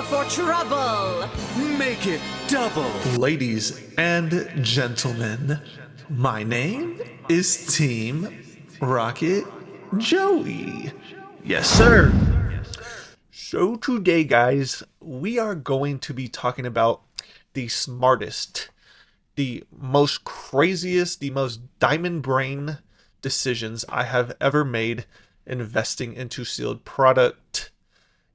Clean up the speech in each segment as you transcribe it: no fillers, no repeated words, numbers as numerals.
for trouble. Make it double. Ladies and gentlemen, my name is Team Rocket Joey. Yes, sir. So today, guys, we are going to be talking about the smartest, the most craziest, the most diamond brain decisions I have ever made investing into sealed product.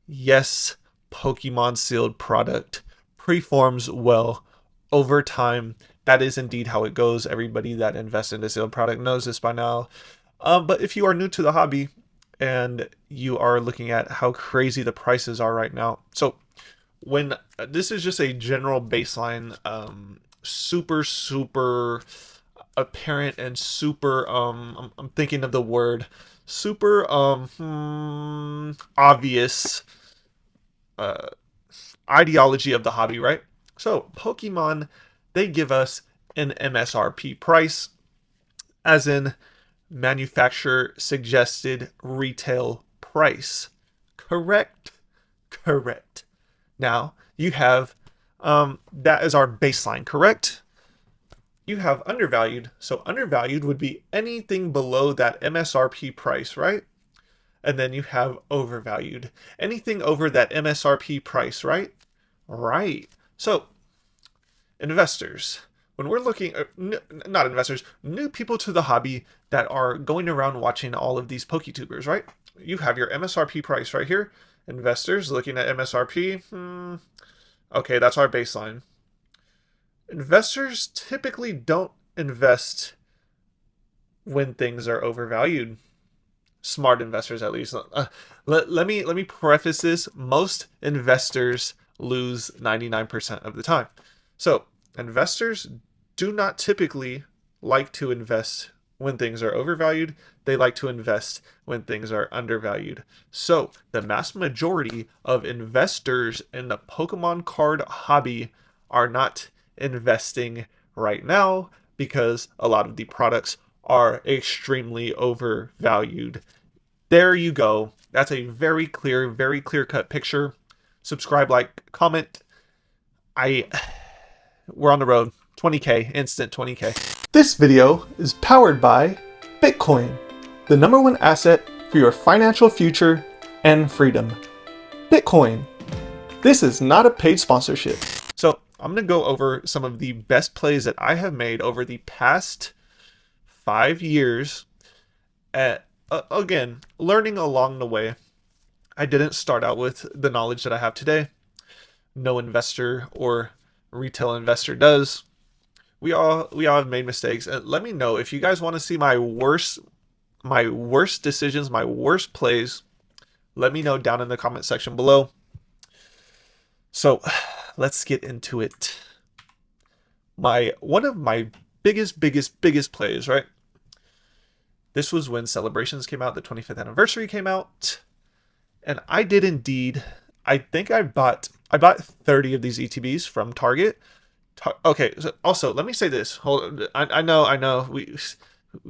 Yes, Pokemon sealed product preforms well over time. That is indeed how it goes. Everybody that invests into sealed product knows this by now. But if you are new to the hobby and you are looking at how crazy the prices are right now, so when this is just a general baseline, super apparent and super I'm thinking of the word super obvious ideology of the hobby, right? So Pokemon, they give us an MSRP price, as in manufacturer suggested retail price. Correct. Now you have that is our baseline, correct? You have undervalued. So undervalued would be anything below that MSRP price, right? And then you have overvalued. Anything over that MSRP price, right? Right. So investors, when we're looking, not investors, new people to the hobby that are going around watching all of these PokeTubers, right? You have your MSRP price right here. Investors looking at MSRP. Okay, that's our baseline. Investors typically don't invest when things are overvalued. Smart investors, at least. Let me preface this. Most investors lose 99% of the time. So investors do not typically like to invest when things are overvalued. They like to invest when things are undervalued. So the mass majority of investors in the Pokemon card hobby are not investing right now because a lot of the products are extremely overvalued. There you go. That's a very clear-cut picture. Subscribe, like, comment. We're on the road. 20K, instant 20K. This video is powered by Bitcoin, the #1 asset for your financial future and freedom. Bitcoin. This is not a paid sponsorship. So I'm going to go over some of the best plays that I have made over the past 5 years. Again, learning along the way. I didn't start out with the knowledge that I have today. No investor or retail investor does. We all have made mistakes. And let me know if you guys want to see my worst decisions, my worst plays. Let me know down in the comment section below. So let's get into it. One of my biggest plays, right? This was when Celebrations came out, the 25th anniversary came out, and I did indeed. I think I bought 30 of these ETBs from Target. Okay, so also let me say this. I know we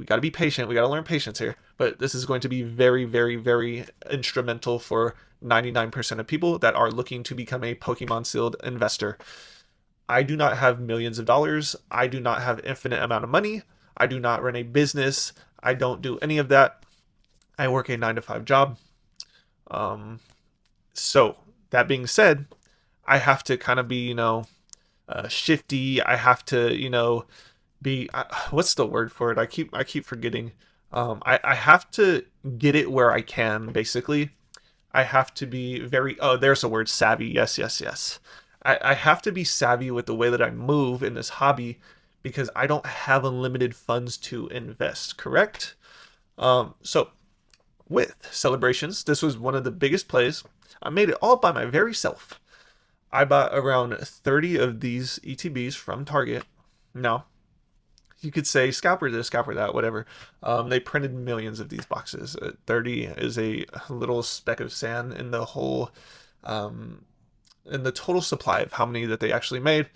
got to be patient. We got to learn patience here. But this is going to be very instrumental for 99% of people that are looking to become a Pokemon sealed investor. I do not have millions of dollars. I do not have infinite amount of money. I do not run a business. I don't do any of that. I work a 9-to-5 job. So that being said, I have to kind of be, shifty. I have to, be, what's the word for it? I keep forgetting. I have to get it where I can, basically. I have to be there's the word, savvy. Yes. I have to be savvy with the way that I move in this hobby because I don't have unlimited funds to invest, correct? So with Celebrations, this was one of the biggest plays. I made it all by my very self. I bought around 30 of these ETBs from Target. Now, you could say scalper this, scalper that, whatever. They printed millions of these boxes. 30 is a little speck of sand in the whole, in the total supply of how many that they actually made.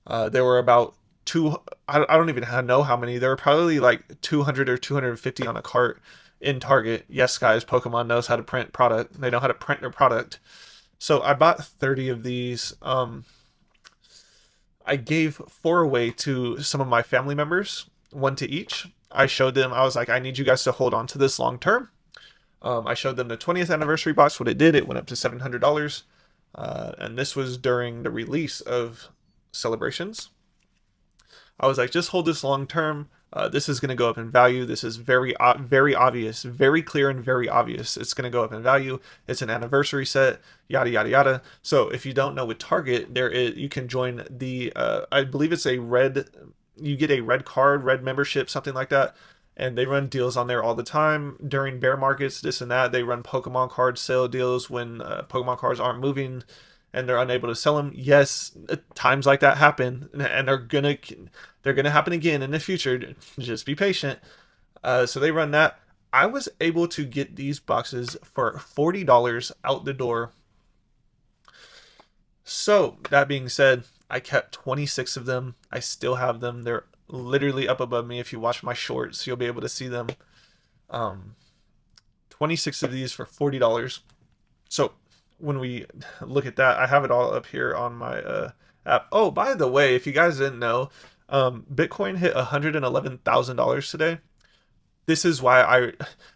There were about I don't even know how many. There were probably like 200 or 250 on a cart in Target. Yes, guys, Pokemon knows how to print product. They know how to print their product. So I bought 30 of these. I gave 4 away to some of my family members, 1 to each. I showed them, I was like, I need you guys to hold on to this long term. I showed them the 20th anniversary box, what it did. It went up to $700. And this was during the release of Celebrations. I was like, just hold this long term. This is going to go up in value. This is very obvious, very clear and very obvious. It's going to go up in value. It's an anniversary set, yada, yada, yada. So if you don't know with Target, you can join the, I believe it's a red, you get a red card, red membership, something like that. And they run deals on there all the time during bear markets, this and that. They run Pokemon card sale deals when Pokemon cards aren't moving and they're unable to sell them. Yes, times like that happen, and they're gonna happen again in the future. Just be patient. So they run that. I was able to get these boxes for $40 out the door. So that being said, I kept 26 of them. I still have them. They're literally up above me. If you watch my shorts, you'll be able to see them. 26 of these for $40. So when we look at that, I have it all up here on my app. Oh, by the way, if you guys didn't know, Bitcoin hit $111,000 today. This is why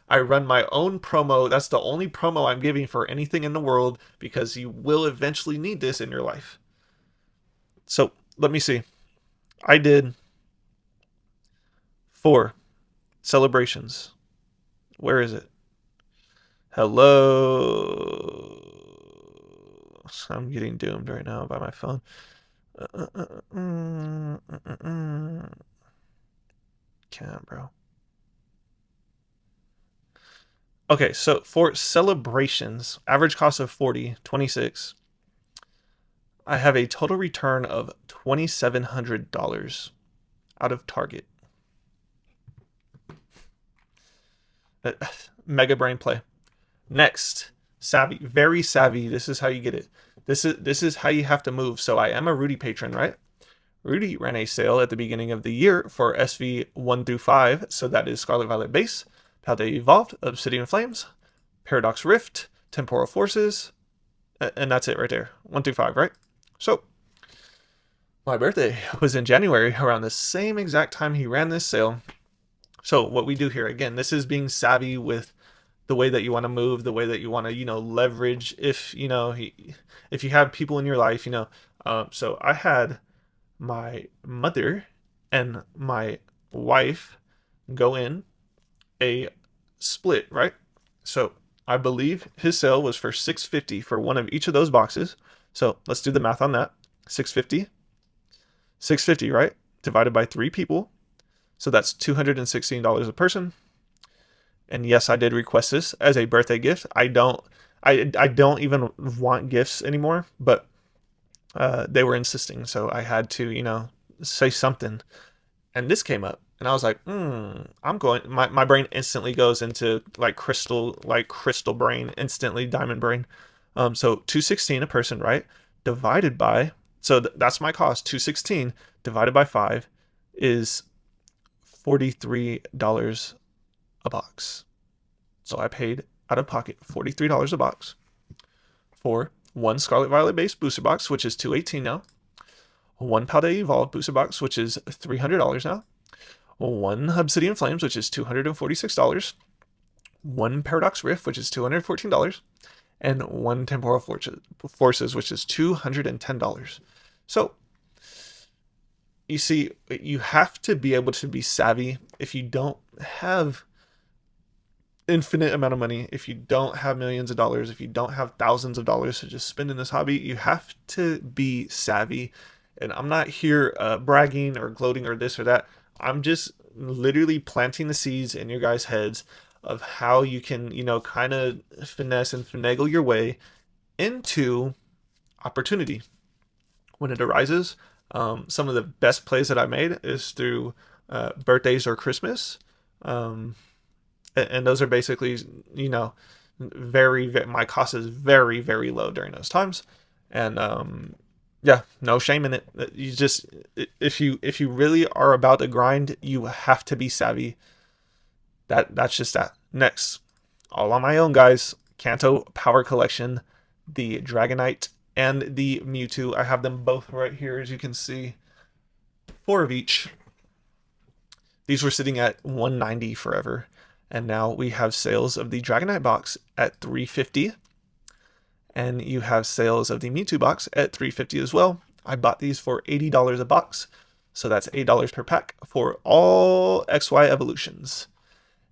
I run my own promo. That's the only promo I'm giving for anything in the world, because you will eventually need this in your life. So let me see. I did 4 celebrations. Where is it? Hello. I'm getting doomed right now by my phone. Can't, bro. Okay, so for celebrations, average cost of 40, 26. I have a total return of $2,700 out of Target. Mega brain play. Next, savvy, very savvy. This is how you get it. This is how you have to move. So I am a Rudy patron, right? Rudy ran a sale at the beginning of the year for SV 1 through 5. So that is Scarlet Violet Base, Paldea Evolved, Obsidian Flames, Paradox Rift, Temporal Forces, and that's it right there. 1 through 5, right? So my birthday was in January, around the same exact time he ran this sale. So what we do here, again, this is being savvy with the way that you want to move, the way that you want to, leverage if you have people in your life, so I had my mother and my wife go in a split, right? So I believe his sale was for $650 for one of each of those boxes. So let's do the math on that. $650, right? Divided by 3 people. So that's $216 a person. And yes, I did request this as a birthday gift. I don't even want gifts anymore, but they were insisting, so I had to, say something. And this came up, and I was like, I'm going. My brain instantly goes into crystal brain, instantly diamond brain. So $216 a person, right? Divided by, so that's my cost. $216 divided by 5 is $43 a box. So I paid out of pocket $43 a box for 1 Scarlet Violet base booster box, which is $218 now. 1 Paldea Evolved booster box, which is $300 now. 1 Obsidian Flames, which is $246. 1 Paradox Rift, which is $214. And 1 Temporal Forces, which is $210. So you see, you have to be able to be savvy. If you don't have infinite amount of money, if you don't have millions of dollars, if you don't have thousands of dollars to just spend in this hobby, you have to be savvy. And I'm not here bragging or gloating or this or that. I'm just literally planting the seeds in your guys' heads of how you can, kind of finesse and finagle your way into opportunity when it arises. Some of the best plays that I made is through birthdays or Christmas. And those are basically, my cost is very, very low during those times. And no shame in it. You just, if you really are about the grind, you have to be savvy. That's just that. Next, all on my own, guys. Kanto Power Collection. the Dragonite, and the Mewtwo. I have them both right here, as you can see. 4 of each. These were sitting at $190 forever. And now we have sales of the Dragonite box at $350. And you have sales of the Mewtwo box at $350 as well. I bought these for $80 a box. So that's $8 per pack for all XY evolutions.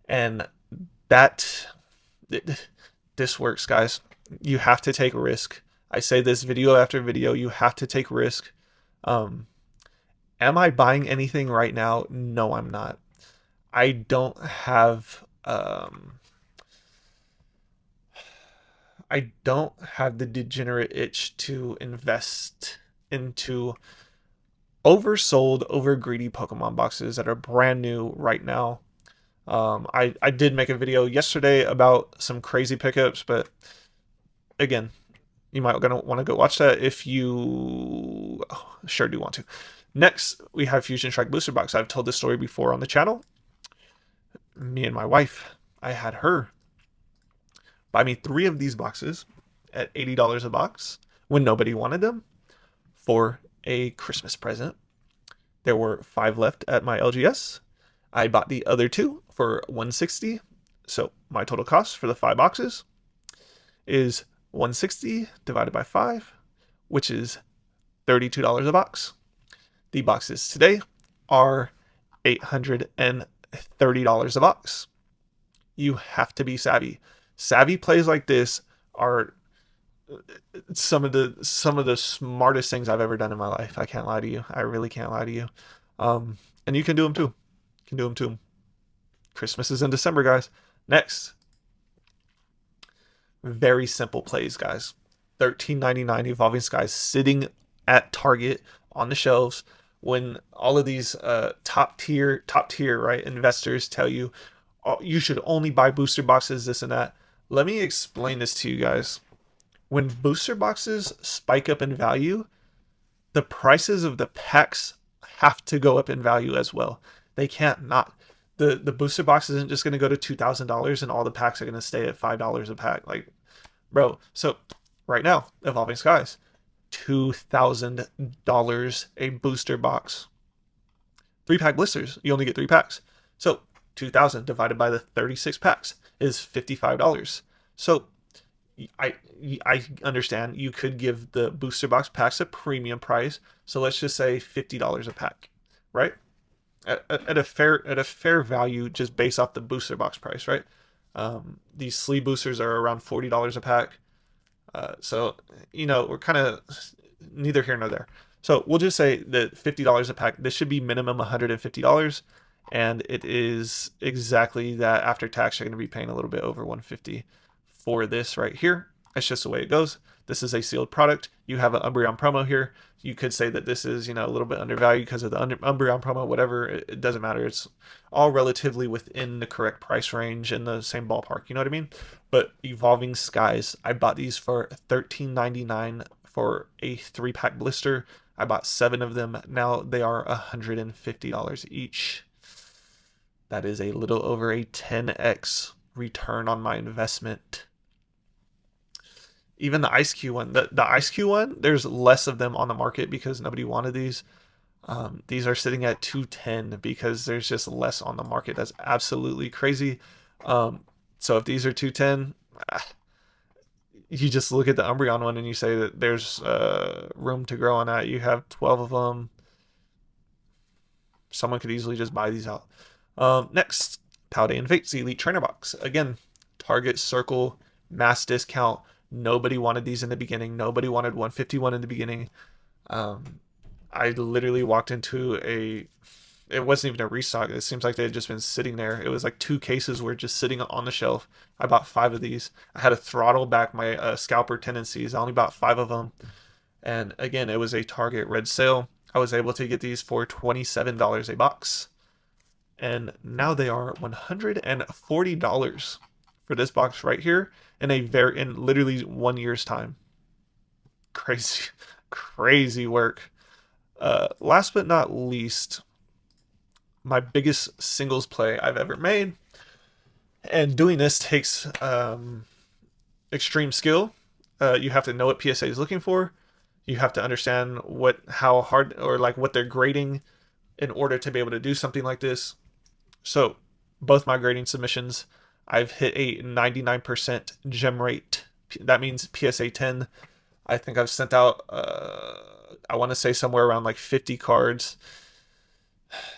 And this works, guys. You have to take a risk. I say this video after video, you have to take risk. Am I buying anything right now? No, I'm not. I don't have the degenerate itch to invest into oversold, over greedy Pokemon boxes that are brand new right now. I did make a video yesterday about some crazy pickups, but again, you might want to go watch that if you sure do want to. Next, we have Fusion Strike Booster Box. I've told this story before on the channel. Me and my wife, I had her buy me 3 of these boxes at $80 a box when nobody wanted them for a Christmas present. There were 5 left at my LGS. I bought the other 2 for $160. So my total cost for the 5 boxes is $160 divided by 5, which is $32 a box. The boxes today are $830 a box. You have to be savvy. Savvy plays like this are some of the smartest things I've ever done in my life. I can't lie to you. I really can't lie to you. And you can do them too. You can do them too. Christmas is in December, guys. Next. Very simple plays, guys. $13.99 Evolving Skies sitting at Target on the shelves when all of these top tier, right, investors tell you, oh, you should only buy booster boxes, this and that. Let me explain this to you guys. When booster boxes spike up in value, the prices of the packs have to go up in value as well. They can't not. The booster box isn't just going to go to $2,000 and all the packs are going to stay at $5 a pack. Like, bro, so right now, Evolving Skies, $2,000 a booster box. 3-pack blisters, you only get 3 packs. So 2,000 divided by the 36 packs is $55. So I understand you could give the booster box packs a premium price. So let's just say $50 a pack, right? At a fair value, just based off the booster box price, right? These sleeve boosters are around $40 a pack. So, you know, we're kind of neither here nor there. So we'll just say that $50 a pack, this should be minimum $150. And it is exactly that. After tax, you're going to be paying a little bit over $150 for this right here. It's just the way it goes. This is a sealed product. You have an Umbreon promo here. You could say that this is, you know, a little bit undervalued because of the Umbreon promo, whatever. It doesn't matter. It's all relatively within the correct price range in the same ballpark. You know what I mean? But Evolving Skies, I bought these for $13.99 for a 3-pack blister. I bought 7 of them. Now they are $150 each. That is a little over a 10x return on my investment. Even the Ice Cube one, the Ice Cube one, there's less of them on the market because nobody wanted these. These are sitting at $210 because there's just less on the market. That's absolutely crazy. So if these are $210, you just look at the Umbreon one and you say that there's room to grow on that. You have 12 of them. Someone could easily just buy these out. Next, Paldean Fates Elite Trainer Box. Again, Target Circle, mass discount. Nobody wanted these in the beginning. Nobody wanted 151 in the beginning. I literally walked into it wasn't even a restock. It seems like they had just been sitting there. It was like 2 cases were just sitting on the shelf. I bought 5 of these. I had to throttle back my scalper tendencies. I only bought 5 of them. And again, it was a Target red sale. I was able to get these for $27 a box. And now they are $140 for this box right here in literally 1 year's time. Crazy work. Last but not least, my biggest singles play I've ever made, and doing this takes extreme skill. You have to know what PSA is looking for. You have to understand how hard, or like what they're grading in order to be able to do something like this. So both my grading submissions, I've hit a 99% gem rate. That means PSA 10. I think I've sent out, I want to say somewhere around like 50 cards.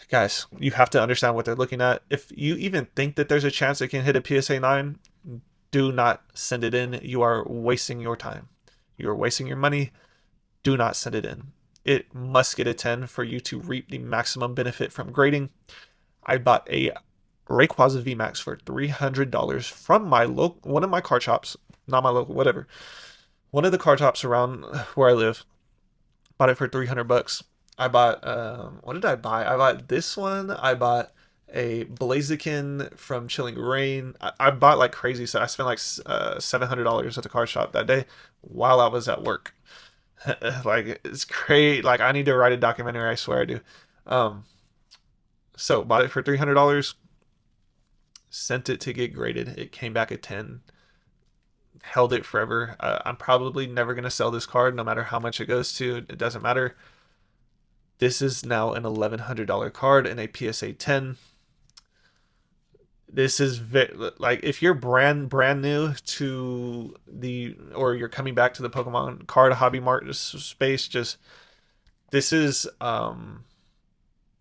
Guys, you have to understand what they're looking at. If you even think that there's a chance it can hit a PSA 9, do not send it in. You are wasting your time. You are wasting your money. Do not send it in. It must get a 10 for you to reap the maximum benefit from grading. I bought a Rayquaza VMAX for $300 from one of my card shops, not my local, whatever. One of the card shops around where I live. Bought it for $300. I bought, what did I buy? I bought this one. I bought a Blaziken from Chilling Rain. I bought like crazy, so I spent like $700 at the card shop that day while I was at work. Like, it's great. Like, I need to write a documentary, I swear I do. So bought it for $300, sent it to get graded. It came back at 10. Held it forever. I'm probably never going to sell this card, no matter how much it goes to. It doesn't matter. This is now an $1,100 card and a PSA 10. This is like, if you're brand new to or you're coming back to the Pokemon card hobby market space, this is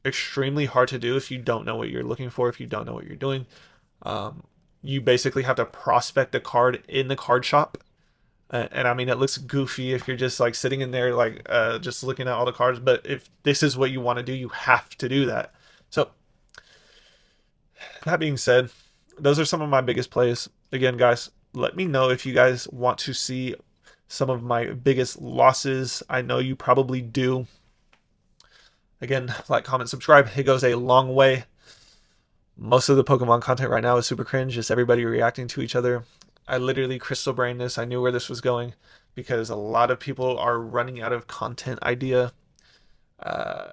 extremely hard to do if you don't know what you're looking for, if you don't know what you're doing. You basically have to prospect a card in the card shop. And I mean, it looks goofy if you're just like sitting in there, like just looking at all the cards. But if this is what you want to do, you have to do that. So that being said, those are some of my biggest plays. Again, guys, let me know if you guys want to see some of my biggest losses. I know you probably do. Again, like, comment, subscribe. It goes a long way. Most of the Pokemon content right now is super cringe. Just everybody reacting to each other. I literally crystal brained this. I knew where this was going because a lot of people are running out of content idea.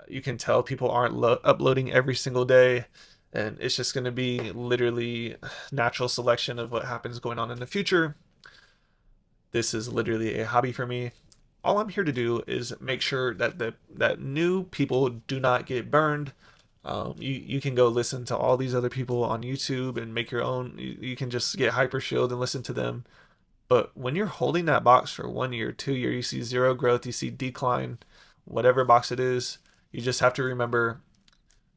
You can tell people aren't uploading every single day, and it's just going to be literally natural selection of what happens going on in the future. This is literally a hobby for me. All I'm here to do is make sure that that new people do not get burned. You can go listen to all these other people on YouTube and make your own. You can just get Hyper Shield and listen to them. But when you're holding that box for 1 year, 2 year, you see zero growth, you see decline, whatever box it is, you just have to remember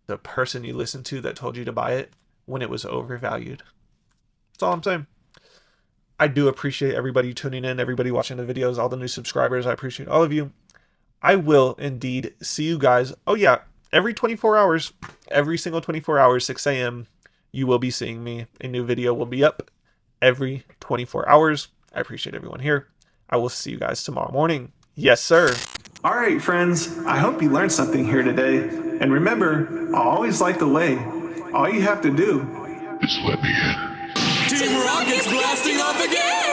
the person you listened to that told you to buy it when it was overvalued. That's all I'm saying. I do appreciate everybody tuning in, everybody watching the videos, all the new subscribers. I appreciate all of you. I will indeed see you guys. Oh yeah, every 24 hours, every single 24 hours, 6 a.m., you will be seeing me. A new video will be up every 24 hours. I appreciate everyone here. I will see you guys tomorrow morning. Yes, sir. All right, friends. I hope you learned something here today. And remember, I always like the way. All you have to do is let me in. Team Rocket's blasting off again!